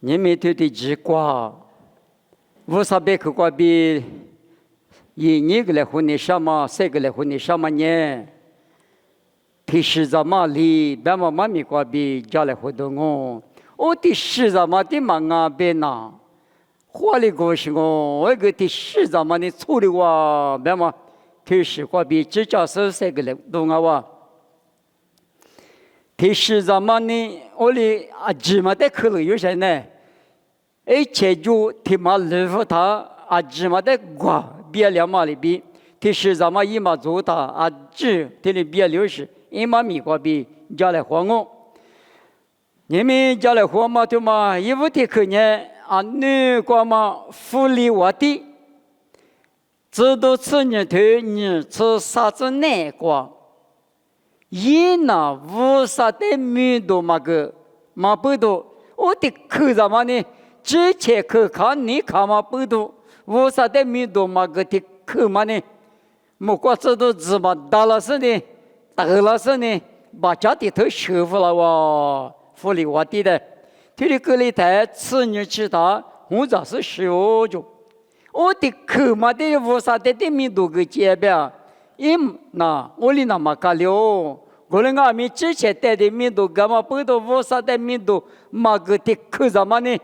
你们对的直瓜，无啥别个瓜比，一个来混的什么，三个来混的什么呢？第十咋嘛里，别嘛妈咪瓜比家来活动我第十咋嘛的忙啊别呐，花里过去我个第十咋嘛的处理哇，别嘛第十瓜比只叫是三个来动啊哇。第十咋嘛呢？我哩啊芝麻的可能有些呢，且就提嘛乐福他啊芝麻的瓜别了嘛里比，第十咋嘛一嘛做他啊芝提里别了是。一嘛米瓜比家来活你们家来活嘛对嘛？一屋的可呢啊女瓜嘛福利我的，知道吃你头你吃啥子奶瓜，一那无啥的米多嘛个嘛不多，我的口咋嘛呢？之前口看你看嘛不多，无啥的米多嘛个的口嘛呢？莫瓜知道芝麻大了是的。大老师呢，把家里头修复了哇，福利我的的，这里隔离台吃你吃他，我咋是修就，我的口嘛的无啥的米多个街边，那我里那么干了，我们俺们之前带的米多干嘛不多无啥的米多，嘛个的口啥嘛呢？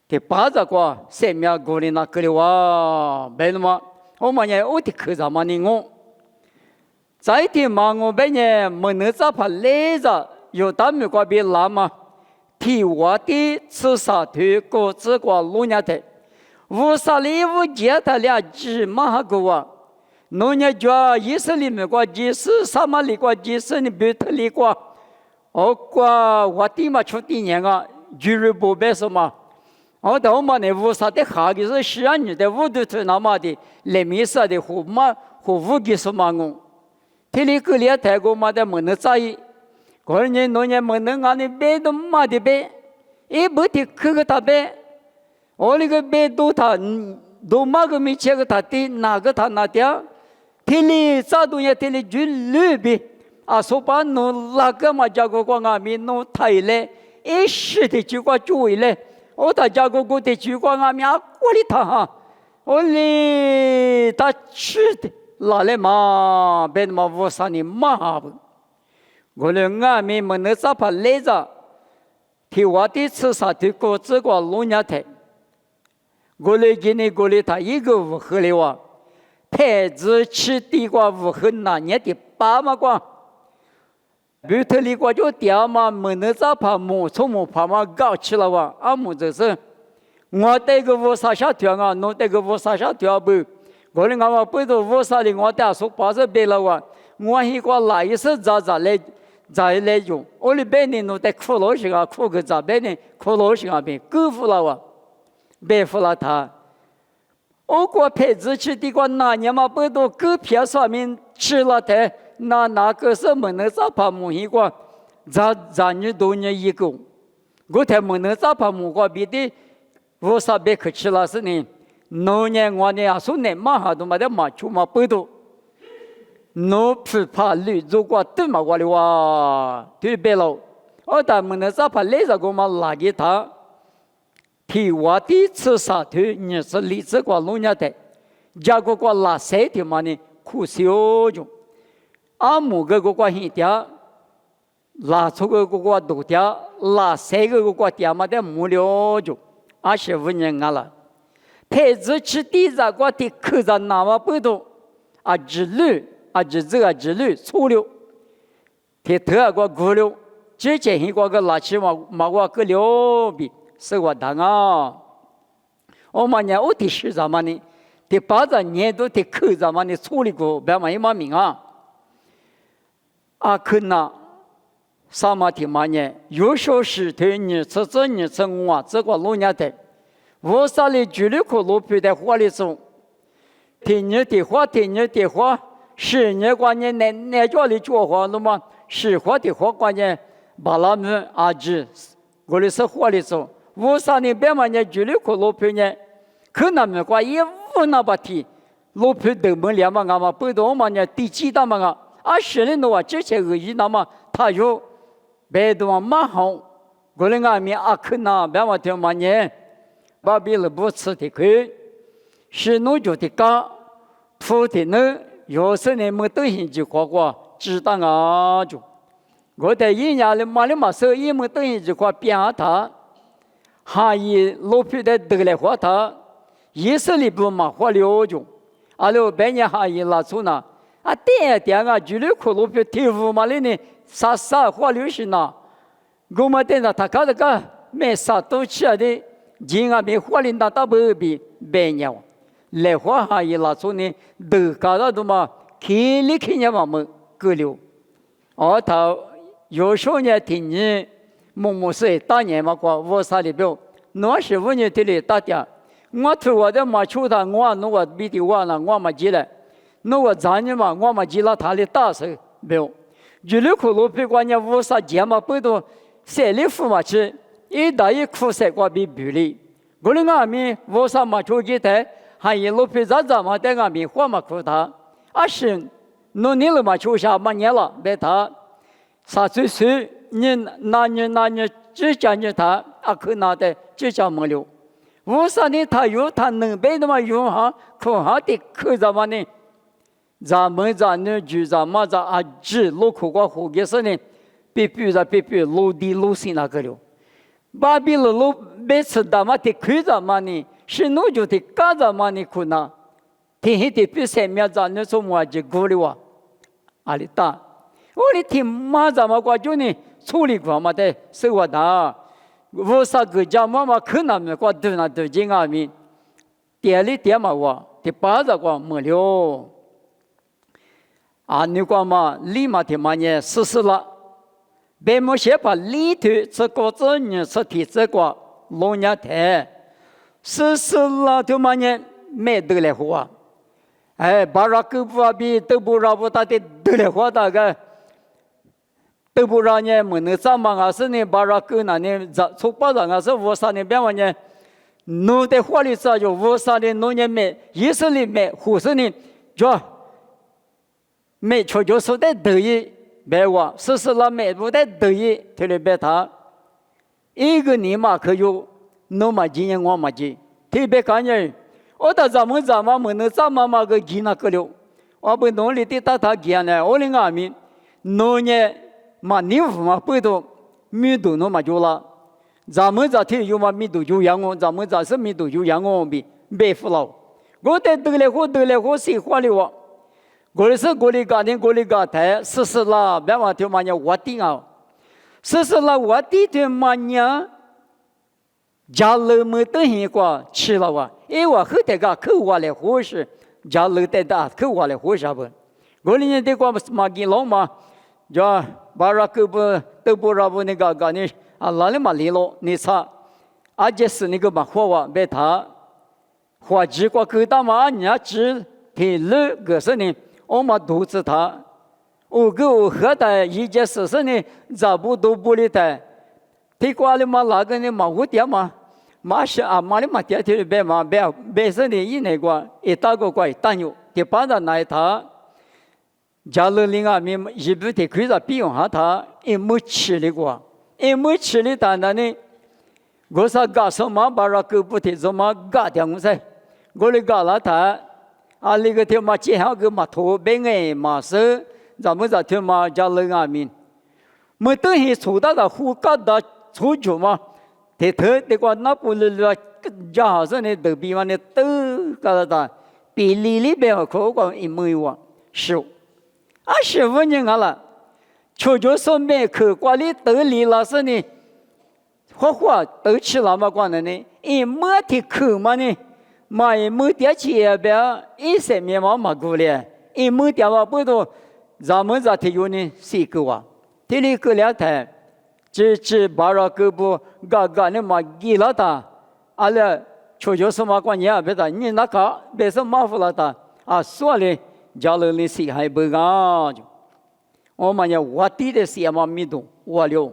的巴扎瓜三秒过里那个了哇，白了吗？我们呢，我的口啥嘛呢我。在的嘛，我们呢没能咋怕累着，有他们瓜比拉嘛，提我的吃啥腿果子瓜路伢的，无啥礼物接他俩芝麻个哇，农业家意思里面瓜即使什么里瓜即使你别特里瓜，瓜我的嘛出的年啊，俱乐部别什么，到嘛呢无啥的哈个是需要你的屋头头那么的，来米啥的和嘛和屋个什么我。这里个里泰国嘛的没能在意，个人农业没能俺的白都嘛的白，一不的可个他白，我那个白都他都嘛个没切个他的哪个他那的，这里啥东西这里就绿白，啊说把农那个嘛家个光俺们农太嘞，一时的就光注意嘞，我他家个的就光俺们啊过里他哈，我哩他吃的。拉来嘛，别嘛无啥呢嘛不，我嘞俺们没能咋怕累着，提我的吃啥的果子瓜弄伢台，我嘞今年过来他一个屋喝的哇，牌子吃地瓜屋喝那年的爸妈瓜，比头里瓜就掉嘛，没能咋怕木从木怕嘛搞起了哇，阿木就是，我带个屋啥下条啊，侬带个屋啥下条不？我哩俺们不都无啥的，我打说把这别了哇，我一个来一次咋来用，我哩别人弄在苦劳型啊，苦个咋别人苦劳型啊边，够服了哇，别服了他。我国牌子吃的个那年嘛不都够片上面吃了的，那个是没能咋怕木一个，咋你多年一个，我才没能咋怕木个别的，无啥别去吃了是呢。农业我呢说呢马哈都嘛的马出嘛不多，农不怕绿，如果都嘛我的哇，对别了，我咱们呢咋怕累着个嘛拉给他，提我的吃啥头，你是荔枝瓜农业的，加个瓜拉塞的嘛呢苦小种，阿木个瓜很嗲，拉出个瓜多嗲，拉塞个瓜嗲嘛的木了种，25年啊了。牌子吃地咋个的口子那么不多，啊之绿啊之这个之绿粗溜，他头个骨溜，之前一个垃圾嘛个个溜比是我当啊，我们呢我的是怎么呢？第8年都的口子嘛呢处理过，别嘛一嘛名啊，啊可那什么的嘛呢？有小时头你吃我这个老年的。我啥哩距离可路边的花里种，天年的花，10年关键那家里做花了嘛，10花的花关键把他们阿姐，我哩是花里种，我啥哩别嘛呢距离可路边呢，可那么关也无那把提，路边都门两嘛，俺嘛不懂嘛呢第几大嘛啊，10年的话之前恶意那么他有，别的嘛蛮好。我们阿弥阿克那别话听嘛呢，巴比了不吃的亏，是农就的干，土的呢，有时呢没得兴趣夸夸，知道啊就。我在一年里马里马手一没得兴趣夸变他，还以老皮的得来夸他，一时里不嘛花了就，阿六半年还以拉出呢，啊点啊，距离可老皮天赋嘛里呢，啥花流行呐。我们等到他搞这个没啥东西的，人啊没花领导大不比半年，来花还一拉出呢，都搞到都嘛，看见嘛么够了，他有时候呢听你某事当年嘛过我啥里边，那时候呢这里大点，我听我的嘛求他，我那个比的我呢我嘛记了，那个咱呢嘛我嘛记了他的大事没有，距离可路比关键我啥节嘛不多。谁里付嘛去？一大一苦涩过比比例。我的阿弥我啥嘛出去的，还一路皮咋嘛的阿弥花嘛苦他。是农年了嘛出下嘛年了，别他啥岁数？你那只讲你他可拿的只讲没了。我啥呢？他有他能背的嘛用哈，苦哈的苦咋嘛呢？咱们呢就咱嘛只路苦过苦的事呢。必须落地落心那个了，巴比了路每次他妈的亏咱嘛呢，是农就的干咱嘛呢苦呐，天黑的比三秒咱那什么就过了哇，阿里大，我的天妈咱们过就呢处理过嘛的，是我的，我啥个家妈妈可难么过都那都进阿弥，点嘛我，的巴子过没了，你过嘛立马的嘛呢试了。别么些把里头这个子呢是提这个老年台，试了就嘛呢没得来活，巴拉狗不啊比都不让不他的得来活大概，都不让呢没能怎么啊是呢巴拉狗那呢从巴上啊是我啥呢别话呢，弄的活里早就我啥的弄呢没，意识里没，护士呢就没确就说的得意。别我试了没不得得意，特别别他，一个你嘛可有，侬嘛经验我嘛经，特别感觉，我到咱们没能咱们嘛个经那个了，我不努力的他经呢，我的阿弥，侬呢嘛你夫嘛不多，米多侬嘛就了，咱们听有嘛米多就养我，咱们是米多就养我比别服了，我得来活谁花了我。我是我的家庭，我的家庭，试了，别话听嘛呢，我定啊，试了，我的嘛呢，家里没得闲过吃了哇，因为我后头个口我来活是，家里的大口我来活啥不？我的人的个嘛给老嘛，就把那口不都不让不那个呢哪里嘛离了，你查，就是那个嘛活哇，别他，活几个口大嘛，人家只听了个是呢。我嘛肚子他，我喝的一件事呢，咋不都不理的？提过来嘛那个呢嘛我爹嘛，嘛是嘛的嘛爹的别嘛别是的以内个一大个怪单有，第八的那一他，家里另外面一不得亏着比用下他，也没吃的过，也没吃的单单呢，我说干什么把那狗不提怎么干掉我噻，我的干了他。那个天嘛，接下个嘛头别个嘛是，咱们这天嘛家人阿弥，没等于出大的户搞的出去嘛，他的个那不了，家好像呢都比完呢都搞的，比里边可个一模一样，是，15年了，就说没去管理得理了是呢，花都吃了嘛管的呢，一没的去嘛呢。嘛也没点钱别，一些面貌嘛过来，也没点嘛不多，咱们这天有呢谁够啊？这里够两台，只把那个不嘎呢嘛给了他，了，就是嘛关键别的，你那个别是麻烦了他，说了，家里的谁还不干就，我们要我弟的事嘛没动，我了，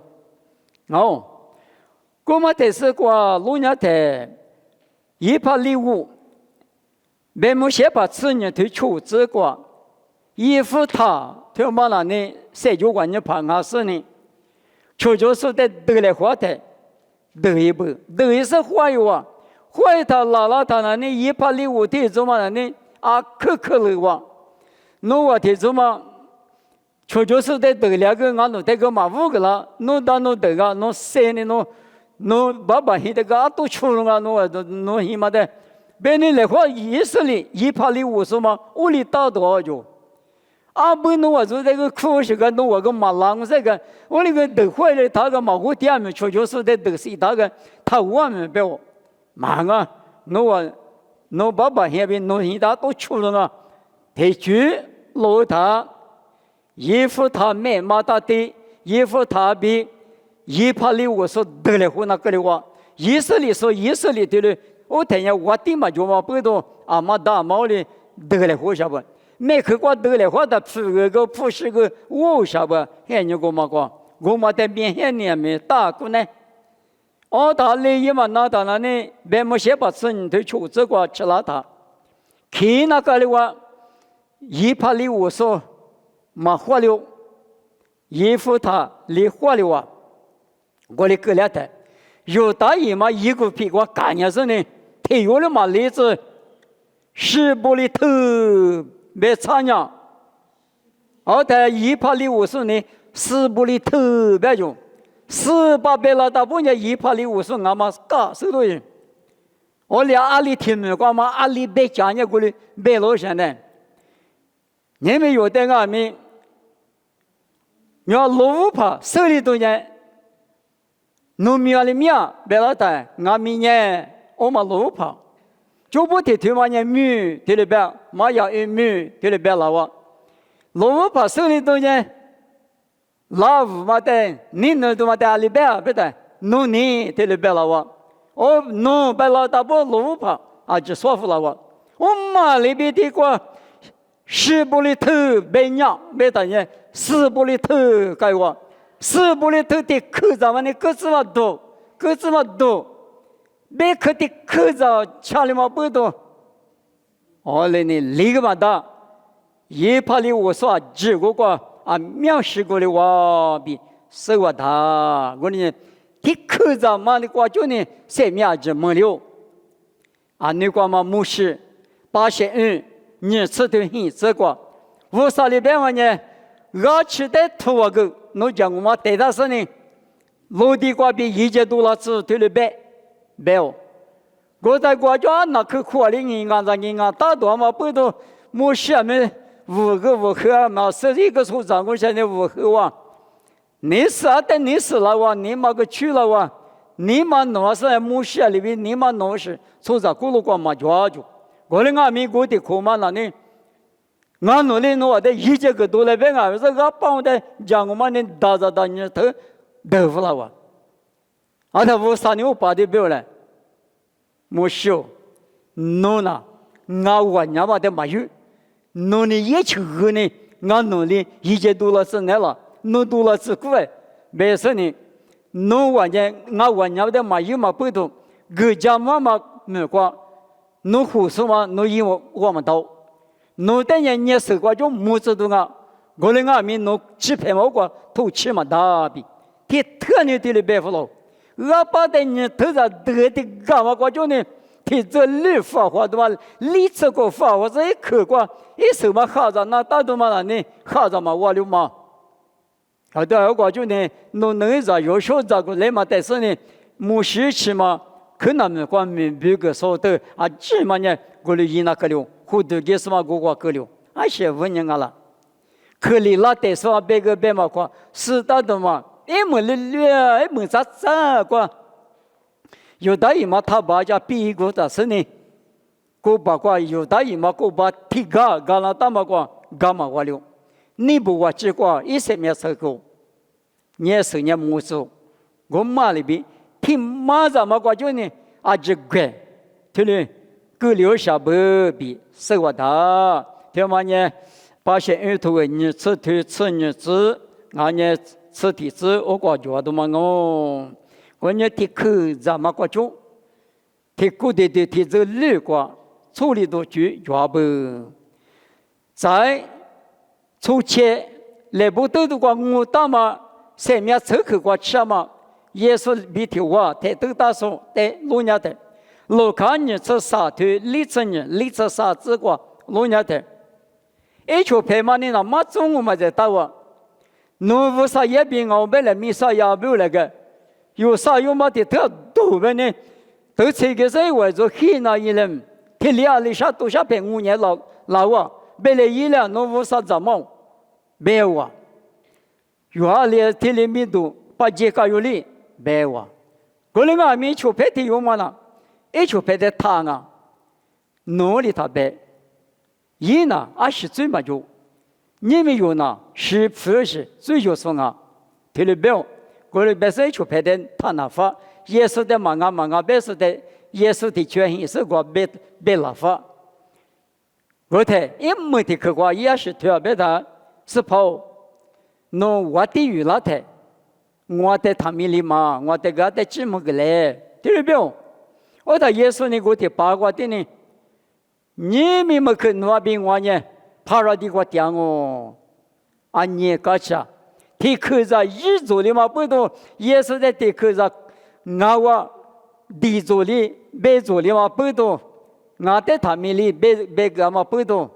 我们这是过路年台。一把礼物，别么先把子女推出这个，衣服他他妈那呢，谁就管你怕俺事呢？就是得来活的，得一步，得一是坏话，坏他拉拉他那里一把礼物提出嘛那里啊可了哇，侬我提出嘛，确实得得两个俺侬得个嘛五个了，侬当侬得个侬三呢侬爸爸现在个都出了啊侬起码的，别人来话意思里一把礼物是嘛，屋里打多少？啊不侬我做这个苦是个侬我个马郎这个，我那个得坏了他个马虎店面，确实得得是他个他我们不要，嘛个侬爸爸现在侬现在都出了啊，提举老他。一副他买马大的，一副他比一把礼物说得了后那个的话，以色列说以色列的了，我听见我的嘛就嘛不多阿妈大毛的得了后啥不？没去过得了后的普世个我啥不？还你个嘛个？我嘛在面前呢没打过呢。哦，他利益嘛那当然呢，别么些把身体出这个吃了他，去那个的话，一把礼物说。嘛花了，衣服他离花了啊！我的哥俩的，有大姨嘛一个屁股干呀是呢，体育了嘛例子，是不里头没参加，而在一把礼物是呢，是不里头别用，18了大半年一把礼物是俺们干手头人，我俩阿里听没光嘛，阿里别讲呀过来别老现在，你们有的俺们。苗老怕手里头呢，农苗里面别老大，俺们呢，我们老怕，就不提嘛呢米，提里边，马要一米，提里边老哇，老怕手里头呢，老五嘛的，你那都嘛的里边别的，农你提里边老哇，我农别老大不老怕，啊就说服了我，我妈里边的过。十不里头别娘别大人，十不里头该我，十不里头的口罩嘛，你各自嘛多，各自嘛多，别克的口罩家里嘛不多。后来呢，那个嘛的，一怕里我说几个个啊，描述过的话比手话大，我呢，的口罩嘛的话就呢，谁面子没了，啊，你讲嘛没事，81。你吃的很这个，我啥里边嘛呢？我吃的土我个，侬讲我嘛对他说呢，落地瓜比$1000吃对了别，没有。我在国家那去苦里银行大多嘛不多，没下面5个5盒嘛，11个处长我现在5盒哇，你啥的你死了哇，你嘛个去了哇，你嘛弄是没下里边，你嘛弄是处长咕噜光嘛抓住。我的俺们国的苦嘛那呢，俺努力弄的一切个都来别俺这个帮的讲我们的大家大你头豆腐了哇，啊他我3年8的表了，没修，弄呐，俺我娘把的没有，弄的一切个呢，俺努力一切都了是来了，弄多了是过来，没事呢，弄完呢，俺我娘的没有嘛不懂，个家妈妈没管。侬胡说嘛？侬以为我们到？侬等人你手瓜就木子都啊！我的俺们侬几排毛瓜头起嘛大比，他特牛的白胡了。我把的你头上得的干嘛瓜就呢？他这绿发花对吧？绿这个发花这一口瓜，一手嘛哈着那大多嘛那呢？哈着嘛我了嘛？好的，我就呢，侬能着有时候这个来嘛，但是呢，没事情嘛。可能们光明白个说的啊，起码呢，我们伊那个了，或者给什么个个了，啊些问人啊啦，可里拉得说别个别嘛个，是的的嘛，么了，么咋个，有的伊嘛他把家比个的是呢，个把个有的伊嘛个把提高了大嘛个干嘛个了，你不话这个一些没收过，你是你没收，我妈里边。听马上嘛，我就呢，啊，这个，对嘞，够留下不比生活大，对嘛呢？把些儿童你吃腿吃日子，俺呢吃体子，我感觉都嘛我呢提口咱嘛个就，提古的提这绿瓜，处理都去抓不，在从前来不得的话，我大嘛，上面吃口瓜吃嘛。耶稣比提我太都大说的路亚的，路看你这啥腿，立成你立这啥子过路亚的，一球拍嘛你那马中午嘛在打我，农夫啥也比我们来米啥也不那个，有啥有嘛的特多呗呢？都这个是为着黑那一人，他俩里下都下拍5年老啊，别来一两农夫啥怎么没有啊？原来他里面都把这个有理没有啊？过来我们球拍的有嘛呢？一球拍的他啊，农里他拍，一呢是最嘛就，你们有呢是不是最有说啊？他里边过来别是一球拍的他那发。耶稣的忙啊，别说的耶稣的权限是我别拉法。我睇一没的去过也是特别的，是跑，侬我的娱乐的，我的他们里嘛，我的个的节目个嘞，对不对？我睇耶稣呢，我的八卦的呢，你们没去那边我呢，怕了的我讲哦，啊你搞啥？他口在一做的嘛，不多，耶稣在他口在。我地做的、别做的嘛不多，我在他们里别个嘛不多。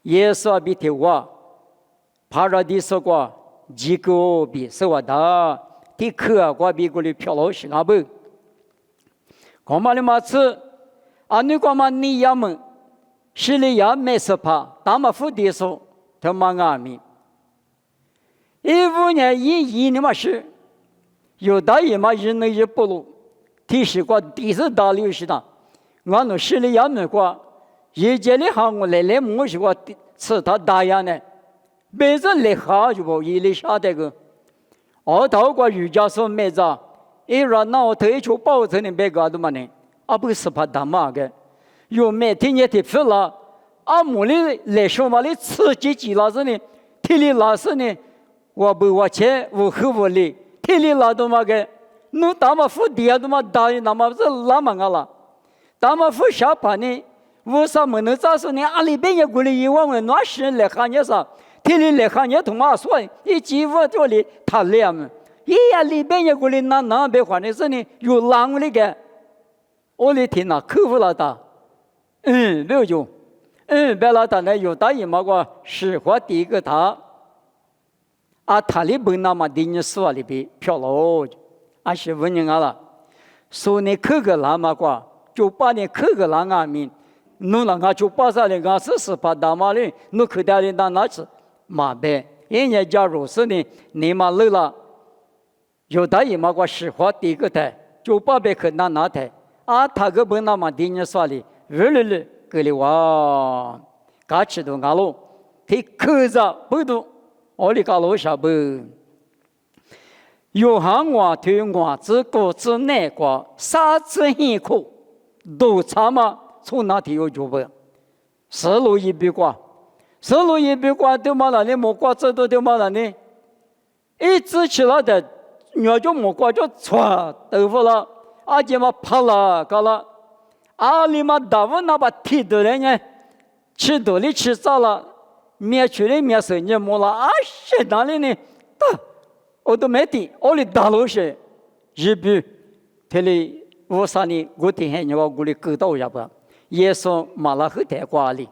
耶稣比提我，怕了的说过，几个比说我的，他可我比过来漂亮些啊不？干嘛的嘛是？啊你干嘛你也么？心里也没事怕，但嘛不的说，他妈阿弥。15年一年嘛是。有大爷嘛，人能也不路，提示过第四大流是的，我那心里也没过，一节里行我来没是过吃他大爷呢，别人来下就不一来下这个，我到过瑜伽说没着，一让那我退出保证的别个都嘛呢，啊不是怕他妈个，有每天也得吃了，啊没里来说嘛里吃几老师呢，体力老师呢，我不我钱我和我哩。天里拉都嘛个，侬大马夫地下都嘛大，那么是拉嘛个啦。大马夫下盘呢，为啥没能咋说呢？阿里边也过来一万万，那些人来看你啥？天里来看你同嘛说，一几乎这里他俩嘛，一呀里边也过来那别换的是呢，有浪的个，我里听那客户老大，没有用，别老大呢有大姨妈个实话第一个他。啊，他里本那么的你说里边漂亮，啊是问人家了，说你口个拉嘛瓜，就把你口个拉阿面，侬那个就把啥的俺是把大马哩，侬口袋里拿拿去，马呗，人家假如是呢，你嘛累了，有大姨妈瓜实话第一个台，就把别去拿台，啊他个本那么的你说里，日个里哇，嘎吃都俺喽，他口着不多。我哩搞罗啥不？有行我推我自个自内个啥子辛苦都差嘛？从哪天有就不？十路一笔挂，十路一笔挂对嘛了？你莫挂这都对嘛了呢？一直起来的，我就莫挂就错豆腐了，阿姐嘛怕了搞了，阿里嘛大夫那把剃的人呢，吃多的吃早了。面去的面生意没了，啊，谁哪里呢？我都没的，我的大路是日本，这里我啥呢？我听见你我里沟到一下不？也说马拉后台瓜里，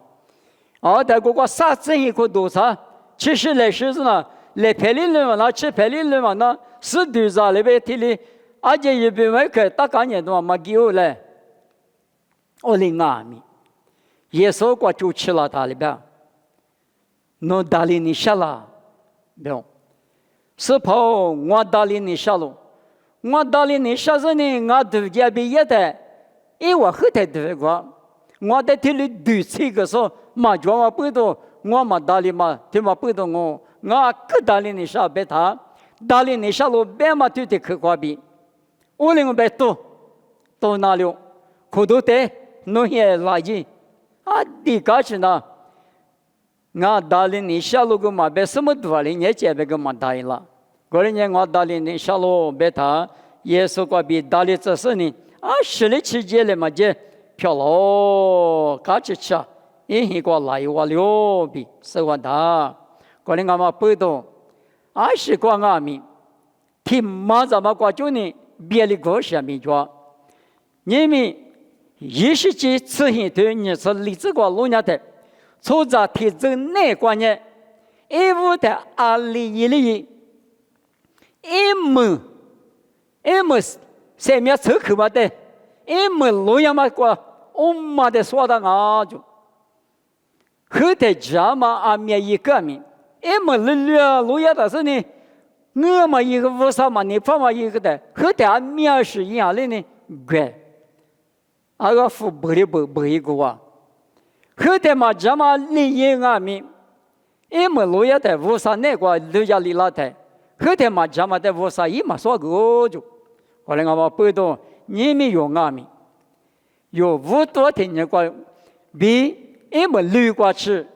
啊，台瓜啥子一个多少？其实来说是呢，来拍里人嘛，那吃拍里人嘛，那是对啥那边这里，而且日本外开大概年多嘛给我来，我的阿弥，也说过就吃了他里边。侬打理你下了，没有？是跑我打理你下了，我打理你下是呢，我都家毕业的，因为我后台对过，我在这里对这个说，嘛叫我不懂，我嘛打理嘛，对嘛不懂我可打理你下别他，打理你下了别嘛对的去挂比，我另外别到哪里？可都得侬也垃圾，啊，你搞起呢？我打理你下路个嘛，别什么多哩，你这边个嘛答应了。过年我打理你下路别他，耶稣个比打理这事呢，啊，十里期间嘞嘛就漂亮，嘎子吃，一个来我了比是我的。过年我嘛不懂，啊是光阿弥，提马咱们过就呢别的个什么着，因为20节此行对你是例子个路亚的，从这提证内观念，一无的阿里一里，一么上面出口嘛的，一么路亚嘛过，我妈的说的啊就，后头家嘛阿面一个面，一么路亚的是呢。我嘛一个无啥嘛，你怕嘛一个的，后头俺面是一样的呢，乖，那个付不一个啊，后头嘛这嘛利益俺们，一么路亚的无啥那个路亚里拉的，后头嘛这嘛的无啥一嘛说个就，后来俺们不懂，你们用俺们，有无多的那个比一么路过去，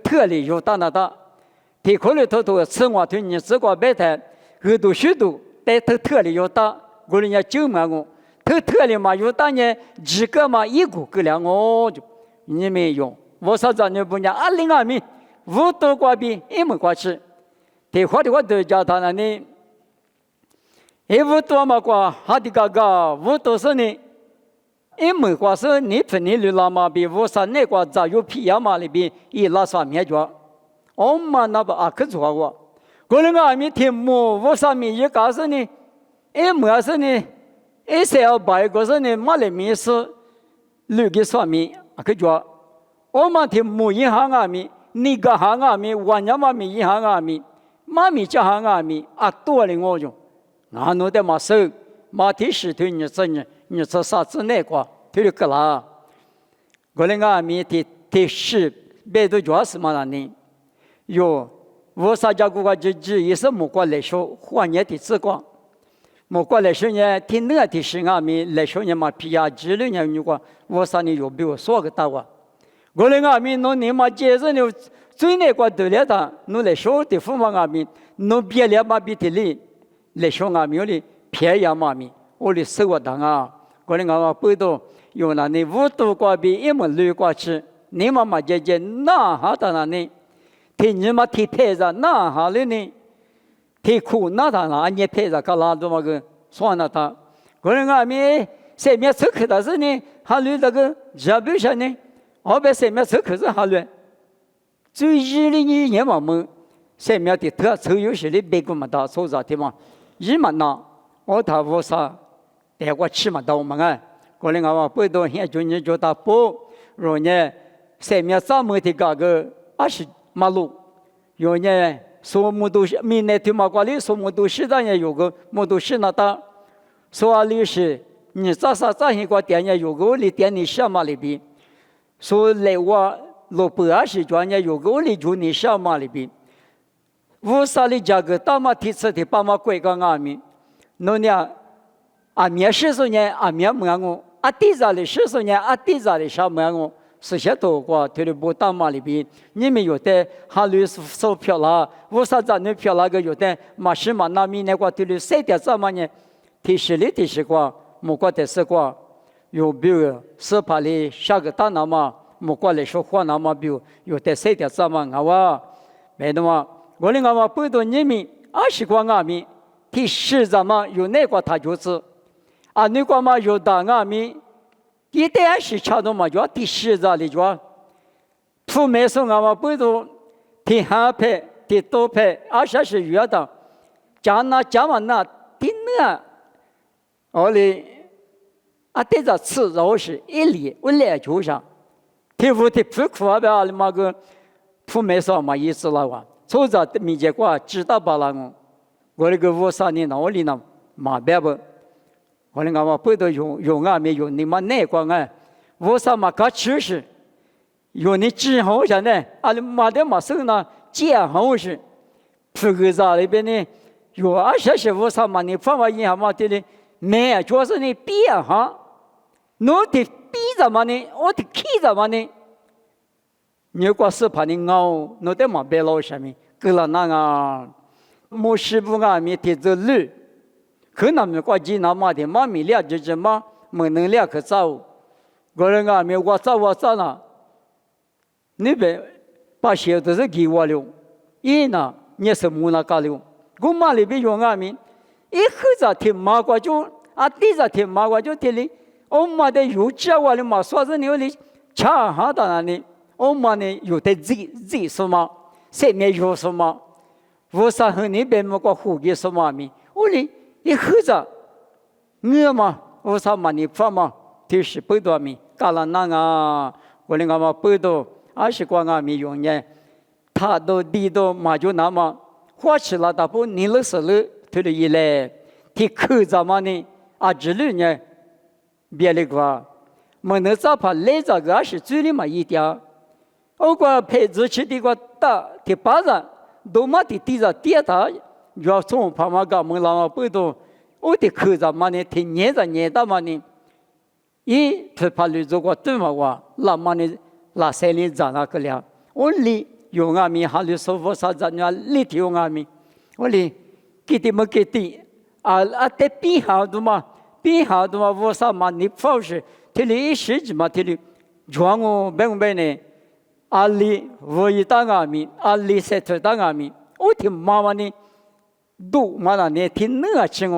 特里有大那大。提考虑头此外对你这个白台耳朵许多但特里有大我人家9万我特里嘛有大呢几个嘛一个两我就你没用我啥子你不讲啊另外面无多过比一没过去提考虑我都叫他那呢一无多嘛过哈的嘎嘎无多是呢一没过是你分你流浪嘛比无啥那个早有皮呀嘛里边一拉上面着我们那不阿克做过，可能俺们听么？我上面一告诉你，么是呢？谁要白个是呢？马来面是绿的上面阿克做，我们听么一行俺们，你个行俺们，万家嘛面一行俺们，妈咪家行俺们，啊多了我就，俺弄的嘛手，马提示对你这啥子那个，对了个啦，可能俺们提示别的主要是嘛那呢？有我啥家国家也是莫过来说换年的之光，莫过来说呢，听那的是俺们来说呢嘛，皮亚之类呢，如果我啥呢有比我说个大话，我来俺们弄你嘛接着呢，最那个对了他，弄来说的父母俺们，弄别了嘛比的里来说俺们有的偏呀嘛咪，我的生活当啊，我来俺们不懂，有那你五度过比一么累过去，你妈妈姐姐那哈的那呢？提你嘛提配着那哈了呢？提苦那他那你配着个拉多么个算了他，可能俺们上面出口的是呢，还留这个这边上呢，后边上面出口是还留，最一的你也嘛么，上面的特抽有些的别个嘛大手啥的嘛，一嘛那我他无啥，带过去嘛到我们啊，可能俺们不懂现在就打不，然呢上面上面的个20马路，有呢，说木都是民内对马瓜里说木都市的也有个木都市那大，说历史，你咋一个店也有个里店里什么里边，说来我老80转也有个里住你什么里边，无啥的价格大嘛提车的把嘛贵个俺们，那呢，阿面40年阿面没我，阿地咋的40年阿地咋的啥没我。是些多过，对了不大嘛里边，你们有的哈律收票啦，无啥子那票那个有的马是嘛那米那个对了3点怎么呢？提示过，莫过的是过，有比如是怕哩下个大那么，莫过来说话那么比如有的3点怎么我哇，没的嘛，我哩我嘛不懂你们20个俺们提示怎么有那个他就是啊那个嘛有大俺们。一旦是差不多嘛，就第10张里就，出门送俺们不都第2排、第2排，20是约的，讲嘛第2，我哩啊对着吃肉是1里我来就上，第5的不苦啊呗，嘛个出门送嘛意思了哇，从这民间话知道吧啦我那个53年我哩那马别不。我那个不都用俺们用你们那个哎，我啥嘛搞吃是，用你治好些呢，啊你妈的嘛手呢健好是，出个啥里边呢，有20是我啥嘛你放嘛一下嘛的呢，没主要是你变哈，侬的比怎么呢，我的气怎么呢？如果是怕你熬，侬得嘛别老什么，够了那个，没师傅俺们的这路。可能没关系，那么的妈咪俩就是嘛，没能量可走。个人啊，没我走了，那边把鞋都是给我了，一呢，你是木那干了，我妈里边用阿米，一口子听马瓜就啊，第着听马瓜就听哩，我妈的有家话哩嘛，说是你哩，恰哈当然哩，我妈呢有的自什么，谁没有什么，我啥和你别么个胡给什么米，我哩一口子，我嘛，我啥嘛你发嘛，就是不多米，干了那啊，我哩我嘛不多，20光阿米用呢，他都地都嘛就那么。花起了大不你了是了，推了一来，提口罩嘛呢？啊，这里呢，别的个，没能咋怕来这个是嘴里嘛一点，我个配置起的个大，提巴子，都嘛的地着跌他，要从旁嘛个门浪不多，我的口罩嘛呢，提捏的嘛呢，一推怕你做个对嘛话，那嘛呢，那山里长那个了，我哩。用阿米哈里说佛啥子呀？里头用阿米，我哩给的没给的啊在边下头嘛，我啥嘛你放是，这里一时子嘛，这里装我白呢，阿里我一当阿米，阿里塞特当阿米，我听妈妈呢，都嘛那呢听那情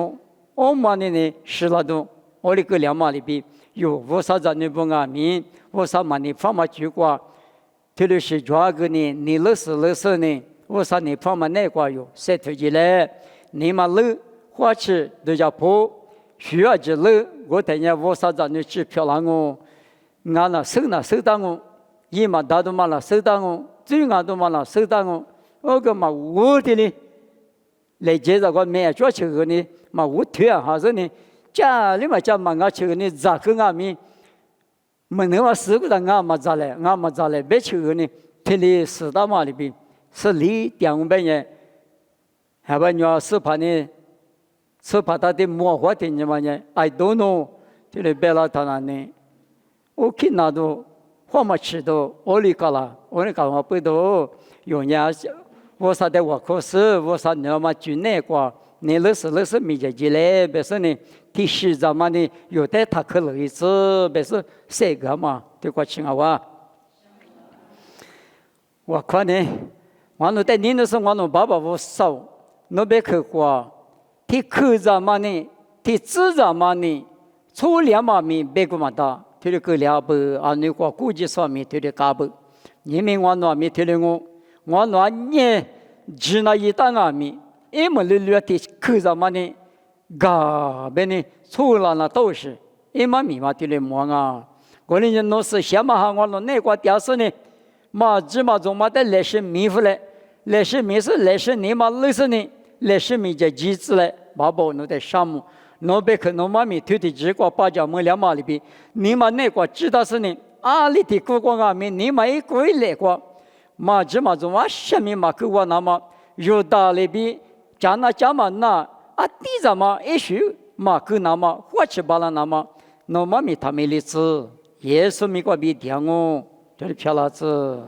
我妈呢是那种，我哩个两妈里边有我啥子你不阿米，我啥嘛你放嘛去过。这里是抓个呢，你乐死呢，我说你放嘛那块有，晒出去来，你嘛乐，花吃都叫破，需要就乐，我等下我啥子你去漂亮哦，俺那收当哦，一嘛大都嘛那收当哦，最俺都嘛那收当哦，我个嘛我的呢，来接着个买抓去个呢，嘛我推啊哈子呢，家里嘛家嘛俺去个呢，咋个俺们。没那么四个人俺没咋来，别去呢，这里四大马里边是离200年，还把你是怕呢，是怕他的模糊的你嘛呢 ？I don't know， 这里别了他那呢，我看那都花么吃都，我哩搞我不多，有年我啥的我可是我啥你嘛就那个。你乐是没解决嘞，别说呢，第10章嘛呢，有的他可了一次，别说谁个嘛，对过情啊哇。我看呢，我那在你那时候我那爸爸我少，那别去过，第口罩嘛呢，第纸张嘛呢，粗粮嘛咪别个嘛大，对的个两不，啊那个估计上面对的嘎不，你们我那咪对的我那年只那一单啊咪。一么里的口罩嘛呢，嘎别呢，错了那都是，一嘛米嘛的来摸啊。我那人老是先嘛哈我那个屌丝呢，嘛只嘛总嘛的来是米回来，来是米是来是你嘛类似呢，来是米叫机子来，爸爸那在项目，那边可能嘛米推的几个把家门两嘛里边，你嘛那个知道是呢，啊里的个个啊米，你嘛一个来个，嘛只嘛总嘛下面嘛个个那么有道理比。讲嘛那啊，地上嘛也许嘛个那么或者把那么，那么米他没理子，耶稣米个比点哦，这里漂亮子。